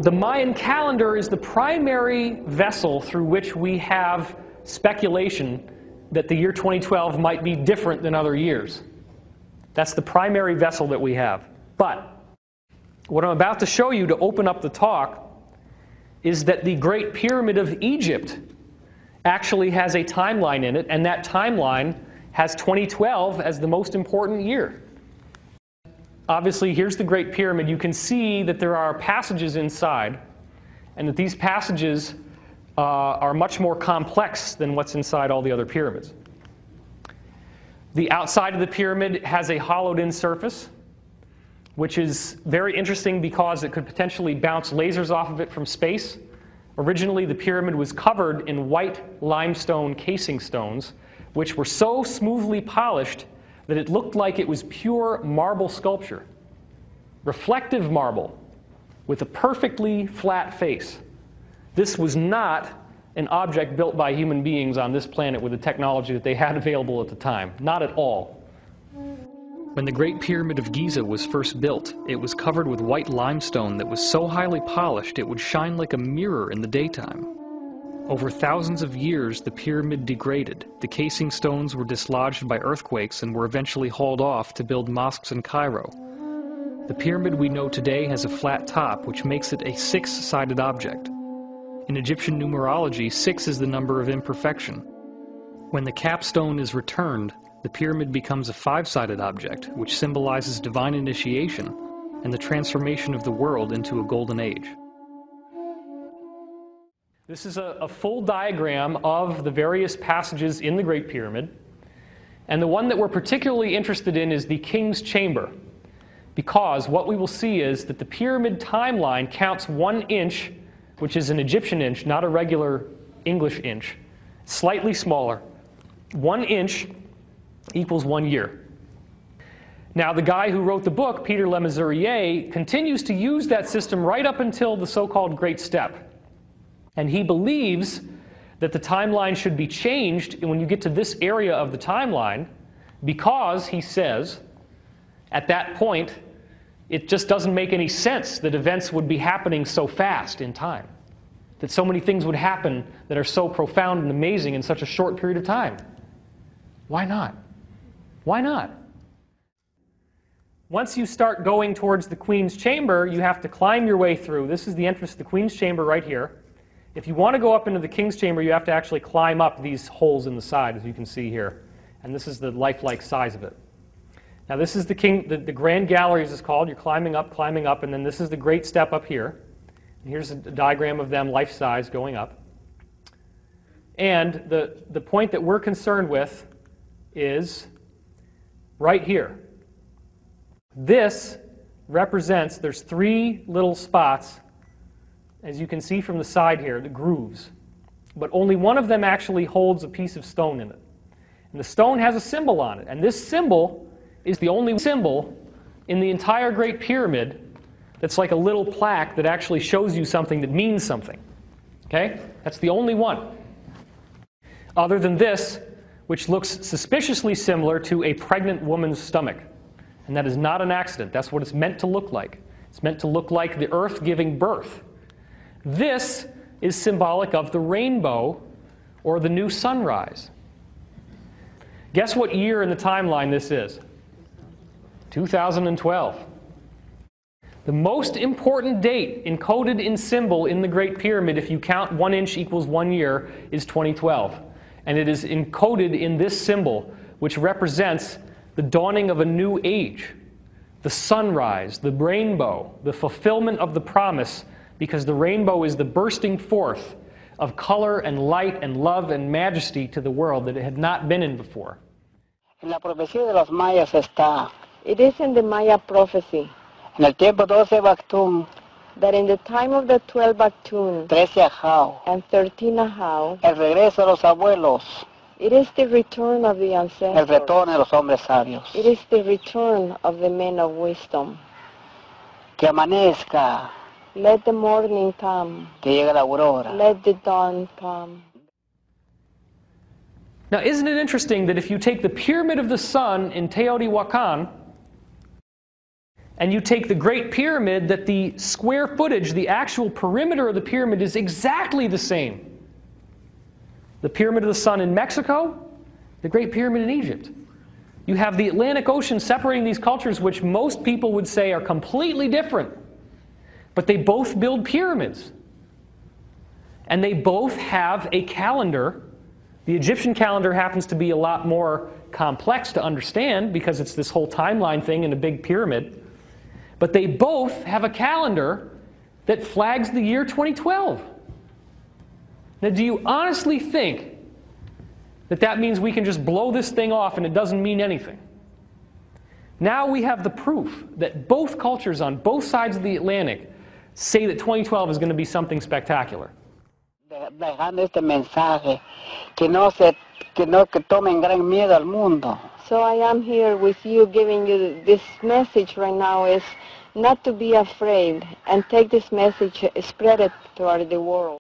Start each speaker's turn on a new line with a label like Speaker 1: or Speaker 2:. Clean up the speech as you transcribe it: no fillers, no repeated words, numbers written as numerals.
Speaker 1: The Mayan calendar is the primary vessel through which we have speculation that the year 2012 might be different than other years. That's the primary vessel that we have. But what I'm about to show you to open up the talk is that the Great Pyramid of Egypt actually has a timeline in it, and that timeline has 2012 as the most important year. Obviously, here's the Great Pyramid. You can see that there are passages inside, and that these passages are much more complex than what's inside all the other pyramids. The outside of the pyramid has a hollowed-in surface, which is very interesting because it could potentially bounce lasers off of it from space. Originally, the pyramid was covered in white limestone casing stones, which were so smoothly polished that it looked like it was pure marble sculpture. Reflective marble with a perfectly flat face. This was not an object built by human beings on this planet with the technology that they had available at the time. Not at all. When the Great Pyramid of Giza was first built, it was covered with white limestone that was so highly polished it would shine like a mirror in the daytime. Over thousands of years, the pyramid degraded. The casing stones were dislodged by earthquakes and were eventually hauled off to build mosques in Cairo. The pyramid we know today has a flat top, which makes it a six-sided object. In Egyptian numerology, 6 is the number of imperfection. When the capstone is returned, the pyramid becomes a 5-sided object, which symbolizes divine initiation and the transformation of the world into a golden age. This is a full diagram of the various passages in the Great Pyramid. And the one that we're particularly interested in is the King's Chamber, because what we will see is that the pyramid timeline counts 1 inch, which is an Egyptian inch, not a regular English inch, slightly smaller. 1 inch equals 1 year. Now, the guy who wrote the book, Peter Le Mesurier, continues to use that system right up until the so-called Great Step. And he believes that the timeline should be changed when you get to this area of the timeline because, he says, at that point, it just doesn't make any sense that events would be happening so fast in time, that so many things would happen that are so profound and amazing in such a short period of time. Why not? Why not? Once you start going towards the Queen's Chamber, you have to climb your way through. This is the entrance to the Queen's Chamber right here. If you want to go up into the King's Chamber, you have to actually climb up these holes in the side, as you can see here. And this is the lifelike size of it. Now this is the Grand Gallery, as it's called. You're climbing up, and then this is the Great Step up here. And here's a diagram of them life-size going up. And the point that we're concerned with is right here. This represents, there's 3 little spots, as you can see from the side here, the grooves. But only one of them actually holds a piece of stone in it. And the stone has a symbol on it. And this symbol is the only symbol in the entire Great Pyramid that's like a little plaque that actually shows you something that means something. Okay? That's the only one. Other than this, which looks suspiciously similar to a pregnant woman's stomach. And that is not an accident. That's what it's meant to look like. It's meant to look like the earth giving birth. This is symbolic of the rainbow or the new sunrise. Guess what year in the timeline this is? 2012. The most important date encoded in symbol in the Great Pyramid, if you count 1 inch equals 1 year, is 2012. And it is encoded in this symbol, which represents the dawning of a new age, the sunrise, the rainbow, the fulfillment of the promise, because the rainbow is the bursting forth of color and light and love and majesty to the world that it had not been in before.
Speaker 2: En la profecía de los mayas está.
Speaker 3: It is in the Maya prophecy
Speaker 2: En el tiempo 12 Bactún,
Speaker 3: that in the time of the 12 Bactún
Speaker 2: 13 Ajao,
Speaker 3: and 13 Ahau,
Speaker 2: el regreso de los abuelos,
Speaker 3: it is the return of the
Speaker 2: el
Speaker 3: ancestors.
Speaker 2: retorno de los hombres sabios.
Speaker 3: It is the return of the men of wisdom.
Speaker 2: Que amanezca,
Speaker 3: Let the morning come.
Speaker 2: que llegue la aurora.
Speaker 3: Let the dawn come.
Speaker 1: Now, isn't it interesting that if you take the Pyramid of the Sun in Teotihuacan and you take the Great Pyramid, that the square footage, the actual perimeter of the pyramid is exactly the same. The Pyramid of the Sun in Mexico, the Great Pyramid in Egypt. You have the Atlantic Ocean separating these cultures, which most people would say are completely different. But they both build pyramids. And they both have a calendar. The Egyptian calendar happens to be a lot more complex to understand because it's this whole timeline thing in a big pyramid. But they both have a calendar that flags the year 2012. Now, do you honestly think that that means we can just blow this thing off and it doesn't mean anything? Now we have the proof that both cultures on both sides of the Atlantic say that 2012 is going to be something spectacular.
Speaker 2: Dejando este mensaje, que tomen gran miedo al mundo.
Speaker 3: So I am here with you giving you this message right now is not to be afraid and take this message, spread it throughout the world.